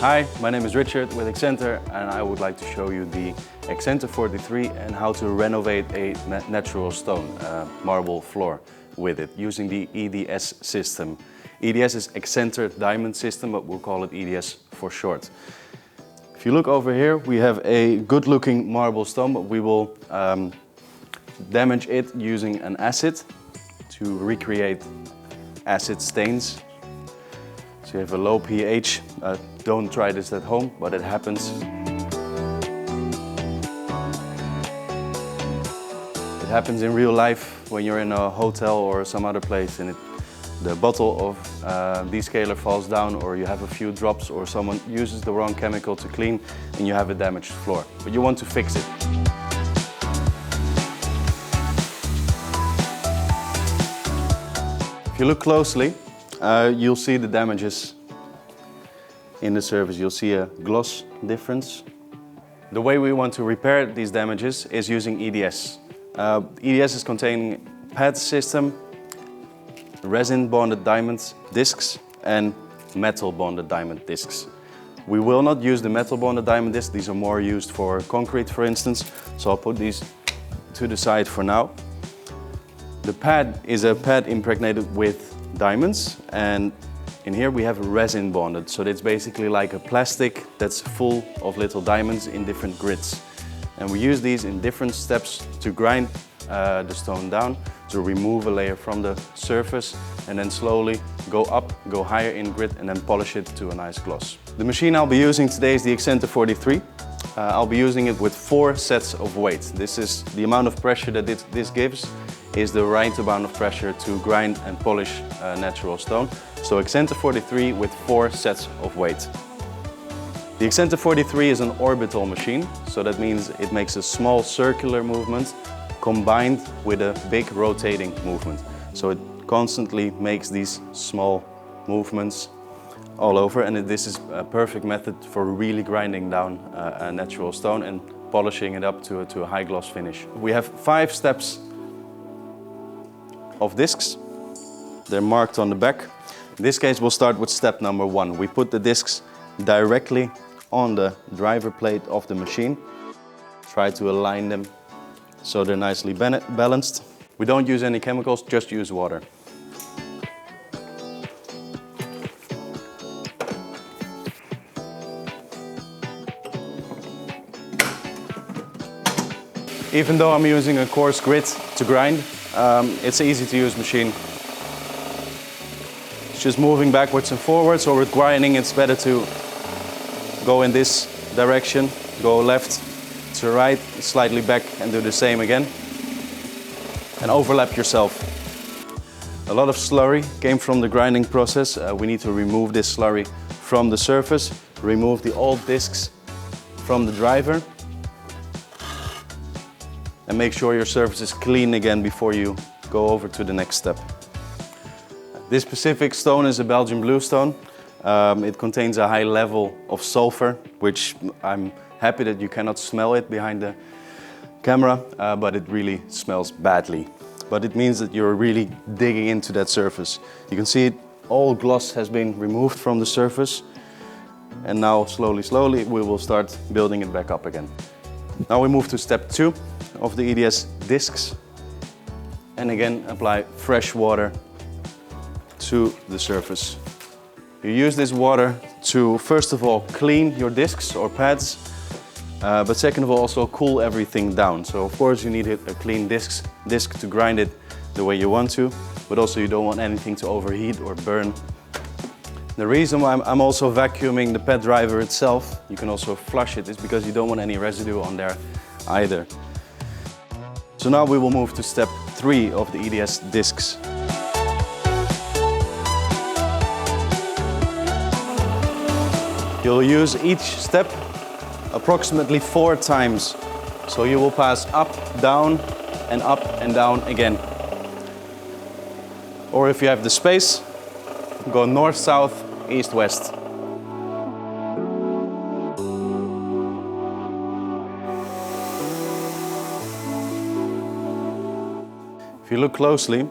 Hi, my name is Richard with Excentr and I would like to show you the Excentr 43 and how to renovate a natural stone marble floor with it using the EDS system. EDS is Excentr Diamond System, but we'll call it EDS for short. If you look over here, we have a good looking marble stone, but we will damage it using an acid to recreate acid stains. So you have a low pH. Don't try this at home, but it happens. It happens in real life when you're in a hotel or some other place and the bottle of descaler falls down, or you have a few drops, or someone uses the wrong chemical to clean and you have a damaged floor. But you want to fix it. If you look closely, you'll see the damages in the surface. You'll see a gloss difference. The way we want to repair these damages is using EDS. EDS is containing pad system, resin bonded diamond discs and metal bonded diamond discs. We will not use the metal bonded diamond discs. These are more used for concrete, for instance. So I'll put these to the side for now. The pad is a pad impregnated with diamonds, and in here we have resin bonded. So it's basically like a plastic that's full of little diamonds in different grids. And we use these in different steps to grind the stone down, to remove a layer from the surface and then slowly go up, go higher in grit and then polish it to a nice gloss. The machine I'll be using today is the Excentr 43. I'll be using it with 4 sets of weight. This is the amount of pressure that this gives is the right amount of pressure to grind and polish natural stone. So Excentr 43 with 4 sets of weight. The Excentr 43 is an orbital machine, so that means it makes a small circular movement combined with a big rotating movement. So it constantly makes these small movements all over, and this is a perfect method for really grinding down a natural stone and polishing it up to a high gloss finish. We have 5 steps of discs. They're marked on the back. In this case, we'll start with step number 1. We put the discs directly on the driver plate of the machine. Try to align them so they're nicely balanced. We don't use any chemicals, just use water. Even though I'm using a coarse grit to grind, it's an easy to use machine. It's just moving backwards and forwards, or with grinding it's better to go in this direction, go left to right, slightly back and do the same again. And overlap yourself. A lot of slurry came from the grinding process. We need to remove this slurry from the surface, remove the old discs from the driver, and make sure your surface is clean again before you go over to the next step. This specific stone is a Belgian blue stone. It contains a high level of sulfur, which I'm happy that you cannot smell it behind the camera, but it really smells badly. But it means that you're really digging into that surface. You can see it, all gloss has been removed from the surface. And now slowly we will start building it back up again. Now we move to step 2 of the EDS discs. And again, apply fresh water to the surface. You use this water to, first of all, clean your discs or pads, but second of all, also cool everything down. So of course you need a clean disc to grind it the way you want to, but also you don't want anything to overheat or burn. The reason why I'm also vacuuming the pad driver itself, you can also flush it, is because you don't want any residue on there either. So now we will move to step 3 of the EDS discs. You'll use each step approximately 4 times. So you will pass up, down and down again. Or if you have the space, go north, south, east, west. If you look closely,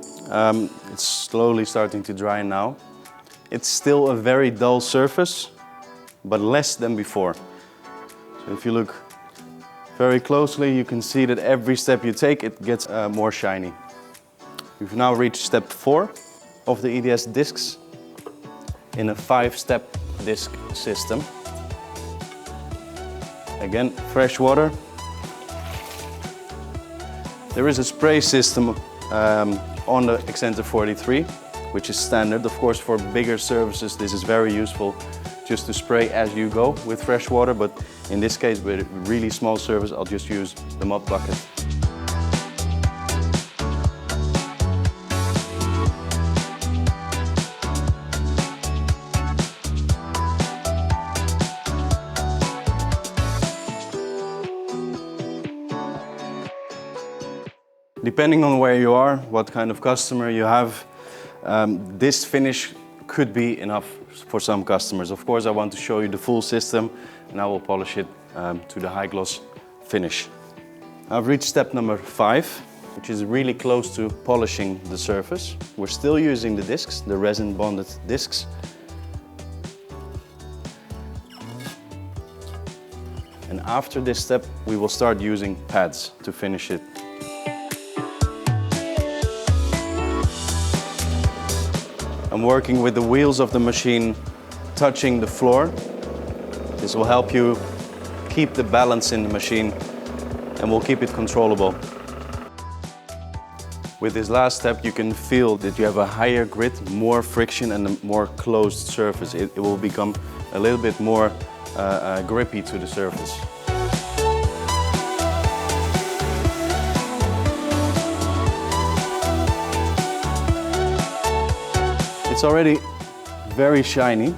it's slowly starting to dry now. It's still a very dull surface, but less than before. So if you look very closely, you can see that every step you take, it gets more shiny. We've now reached step 4 of the EDS discs in a 5-step disc system. Again, fresh water. There is a spray system on the Excentr 43, which is standard. Of course, for bigger services, this is very useful just to spray as you go with fresh water, but in this case, with a really small service, I'll just use the mop bucket. Depending on where you are, what kind of customer you have, this finish could be enough for some customers. Of course, I want to show you the full system and I will polish it to the high gloss finish. I've reached step number 5, which is really close to polishing the surface. We're still using the discs, the resin bonded discs. And after this step, we will start using pads to finish it. I'm working with the wheels of the machine touching the floor. This will help you keep the balance in the machine and will keep it controllable. With this last step, you can feel that you have a higher grit, more friction and a more closed surface. It will become a little bit more grippy to the surface. It's already very shiny,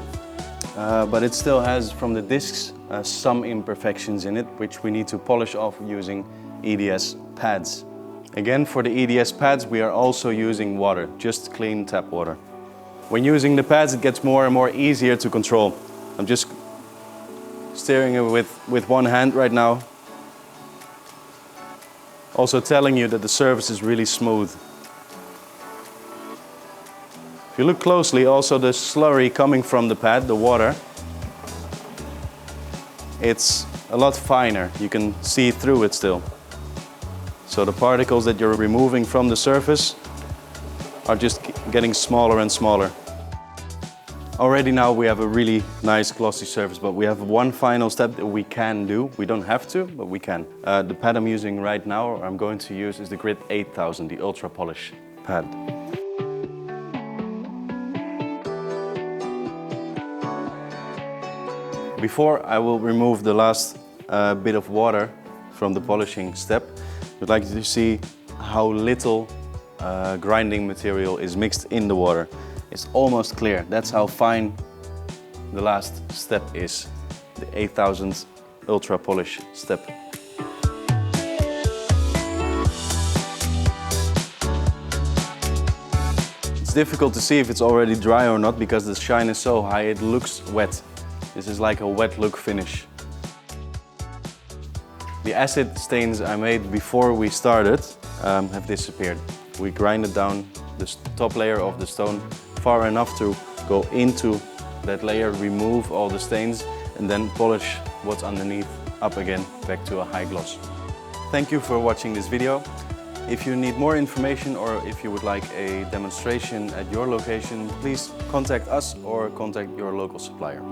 but it still has, from the discs, some imperfections in it, which we need to polish off using EDS pads. Again, for the EDS pads, we are also using water, just clean tap water. When using the pads, it gets more and more easier to control. I'm just steering it with one hand right now. Also telling you that the surface is really smooth. If you look closely, also the slurry coming from the pad, the water, it's a lot finer. You can see through it still. So the particles that you're removing from the surface are just getting smaller and smaller. Already now we have a really nice glossy surface, but we have one final step that we can do. We don't have to, but we can. The pad I'm using right now, or I'm going to use, is the Grit 8000, the Ultra Polish pad. Before I will remove the last bit of water from the polishing step, I'd like you to see how little grinding material is mixed in the water. It's almost clear. That's how fine the last step is, the 8000 Ultra Polish step. It's difficult to see if it's already dry or not because the shine is so high it looks wet. This is like a wet look finish. The acid stains I made before we started have disappeared. We grinded down the top layer of the stone far enough to go into that layer, remove all the stains, and then polish what's underneath up again, back to a high gloss. Thank you for watching this video. If you need more information or if you would like a demonstration at your location, please contact us or contact your local supplier.